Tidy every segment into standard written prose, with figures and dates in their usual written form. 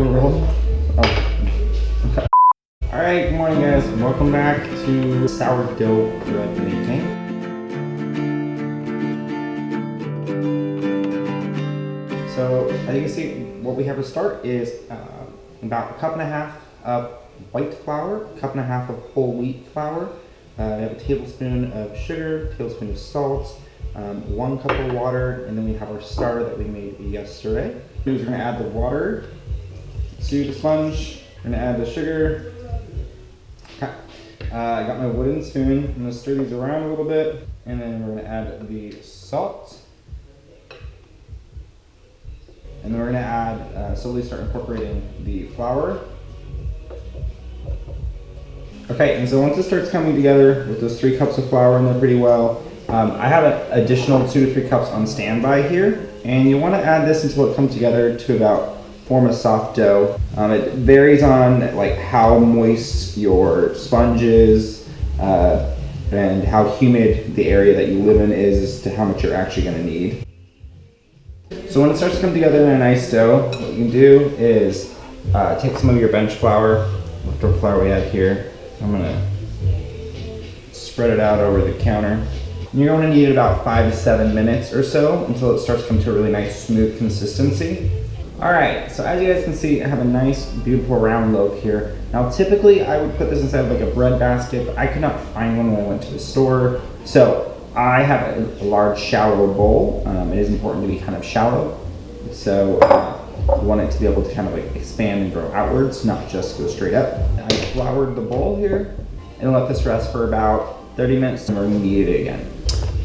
rolling? Oh. All right, good morning guys. Welcome back to sourdough bread making. So as you can see, what we have to start is about 1.5 cups of white flour, 1.5 cups of whole wheat flour. We have a tablespoon of sugar, tablespoon of salt, 1 cup of water, and then we have our starter that we made yesterday. We're going to add the water to the sponge. We're going to add the sugar. I got my wooden spoon. I'm going to stir these around a little bit, and then we're going to add the salt. And then we're going to add, slowly start incorporating the flour. Okay, and so once it starts coming together with those 3 cups of flour in there pretty well, I have an additional 2 to 3 cups on standby here, and you want to add this until it comes together to about form a soft dough. It varies on like how moist your sponge is and how humid the area that you live in is as to how much you're actually going to need. So when it starts to come together in a nice dough, what you can do is take some of your bench flour, leftover flour we have here. I'm going to spread it out over the counter. You're going to need about 5 to 7 minutes or so until it starts to come to a really nice smooth consistency. Alright, so as you guys can see, I have a nice beautiful round loaf here. Now typically I would put this inside of like a bread basket, but I could not find one when I went to the store. So I have a large shallow bowl. It is important to be kind of shallow. So you want it to be able to kind of like expand and grow outwards, not just go straight up. I floured the bowl here and let this rest for about 30 minutes and we're going to knead it again.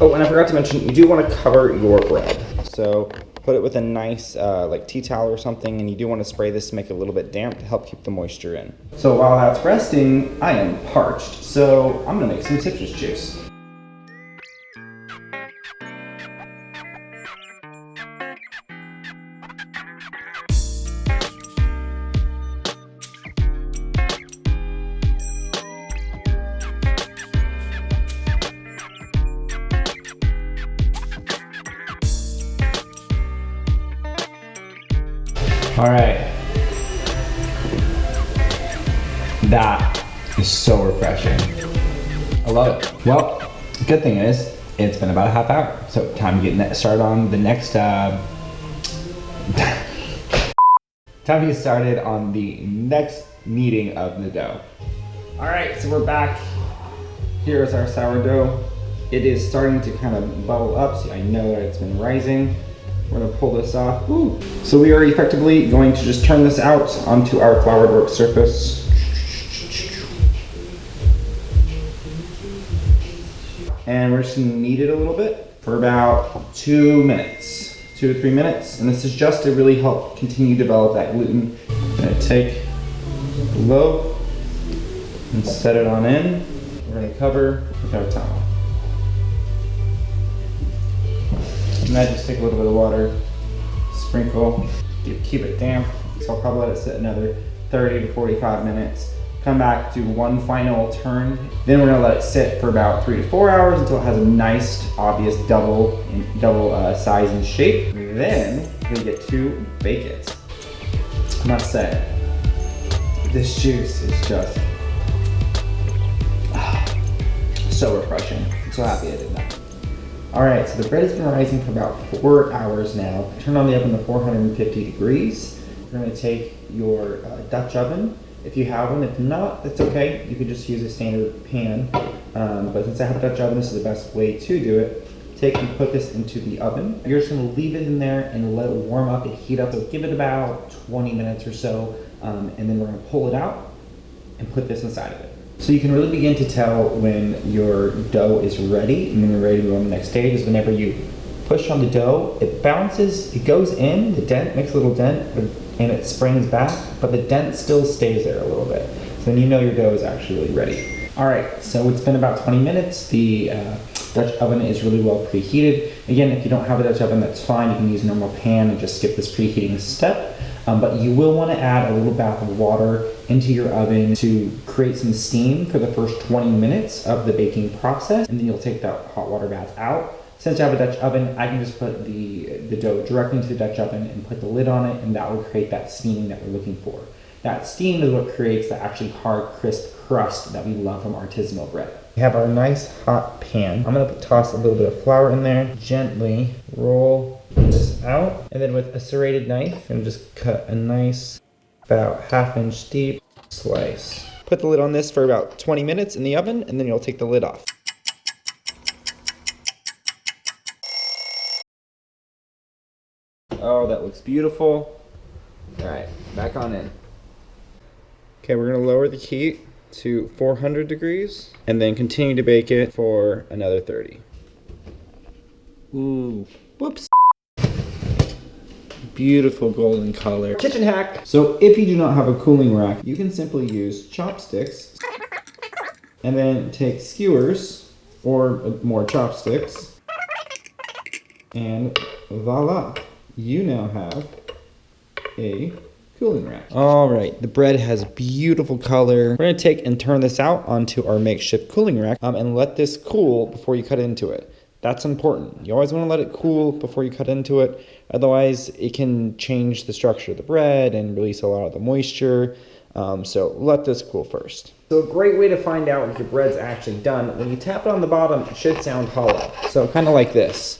Oh, and I forgot to mention, you do want to cover your bread. So put it with a nice like tea towel or something, and you do want to spray this to make it a little bit damp to help keep the moisture in. So while that's resting, I am parched. So I'm going to make some citrus juice. All right, that is so refreshing. I love it. Well, good thing is, it's been about a half hour, so time to get started on the next, time to get started on the next kneading of the dough. All right, so we're back. Here's our sourdough. It is starting to kind of bubble up, so I know that it's been rising. We're going to pull this off. Ooh. So we are effectively going to just turn this out onto our floured work surface. And we're just going to knead it a little bit for about 2 minutes, 2 to 3 minutes. And this is just to really help continue to develop that gluten. I'm going to take the loaf and set it on in. We're going to cover with our towel. And I just take a little bit of water, sprinkle, keep it damp. So I'll probably let it sit another 30 to 45 minutes. Come back, do one final turn. Then we're gonna let it sit for about 3 to 4 hours until it has a nice, obvious double size and shape. Then we get to bake it. I must say, this juice is just so refreshing. I'm so happy I did that. All right, so the bread has been rising for about 4 hours now. Turn on the oven to 450 degrees. You're gonna take your Dutch oven, if you have one. If not, that's okay. You could just use a standard pan. But since I have a Dutch oven, this is the best way to do it. Take and put this into the oven. You're just gonna leave it in there and let it warm up and heat up. So give it about 20 minutes or so, and then we're gonna pull it out and put this inside of it. So you can really begin to tell when your dough is ready and when you're ready to go on the next stage is whenever you push on the dough, it bounces, it goes in, the dent makes a little dent, and it springs back, but the dent still stays there a little bit. So then you know your dough is actually really ready. All right, so it's been about 20 minutes. The Dutch oven is really well preheated. Again, if you don't have a Dutch oven, that's fine. You can use a normal pan and just skip this preheating step. But you will want to add a little bath of water into your oven to create some steam for the first 20 minutes of the baking process, and then you'll take that hot water bath out. since I have a Dutch oven, I can just put the dough directly into the Dutch oven and put the lid on it, and that will create that steaming that we're looking for. That steam is what creates the actually hard, crisp crust that we love from artisanal bread. We have our nice hot pan. I'm gonna toss a little bit of flour in there, gently roll this out, and then with a serrated knife, I'm gonna just cut a nice, about 1/2 inch deep slice. Put the lid on this for about 20 minutes in the oven, and then you'll take the lid off. Oh, that looks beautiful. All right, back on in. Okay, we're gonna lower the heat to 400 degrees and then continue to bake it for another 30. Ooh, whoops. Beautiful golden color. Kitchen hack. So if you do not have a cooling rack, you can simply use chopsticks and then take skewers or more chopsticks, and voila, you now have a cooling rack. All right, the bread has beautiful color. We're gonna take and turn this out onto our makeshift cooling rack and let this cool before you cut into it. That's important. You always wanna let it cool before you cut into it. Otherwise, it can change the structure of the bread and release a lot of the moisture. So let this cool first. So a great way to find out if your bread's actually done, when you tap it on the bottom, it should sound hollow. So kind of like this.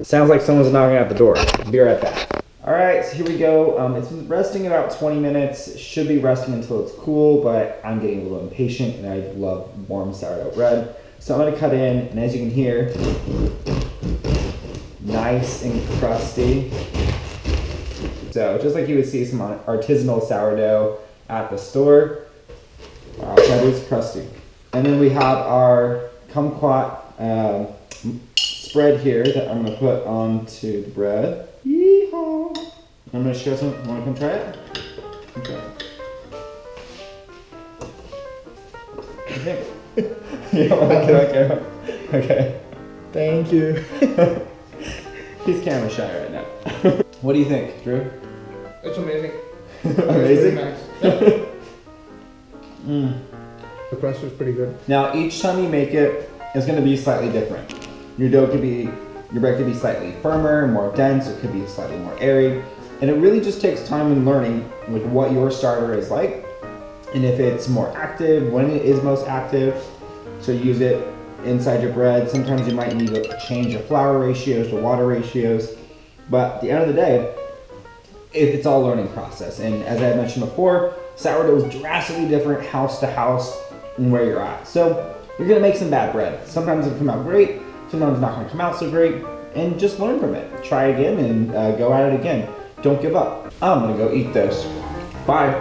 Sounds like someone's knocking at the door. Be right back. All right, so here we go. It's been resting about 20 minutes. It should be resting until it's cool, but I'm getting a little impatient and I love warm sourdough bread. So I'm gonna cut in, and as you can hear, nice and crusty. So just like you would see some artisanal sourdough at the store, that is crusty. And then we have our Kumquat spread here that I'm gonna put onto the bread. Yeehaw! I'm gonna show some. Wanna come try it? Okay. Okay. You don't wanna get on camera? Okay. Thank you. He's camera shy right now. What do you think, Drew? It's amazing. Amazing? It's nice. The crust is pretty good. Now, each time you make it, it's gonna be slightly different. Your bread could be slightly firmer, more dense, it could be slightly more airy. And it really just takes time and learning with what your starter is like. And if it's more active, when it is most active, so use it inside your bread. Sometimes you might need to change your flour ratios to water ratios. But at the end of the day, it's all a learning process. And as I mentioned before, sourdough is drastically different house to house and where you're at. So you're gonna make some bad bread. Sometimes it'll come out great, sometimes it's not gonna come out so great, and just learn from it. Try again and go at it again. Don't give up. I'm gonna go eat this. Bye.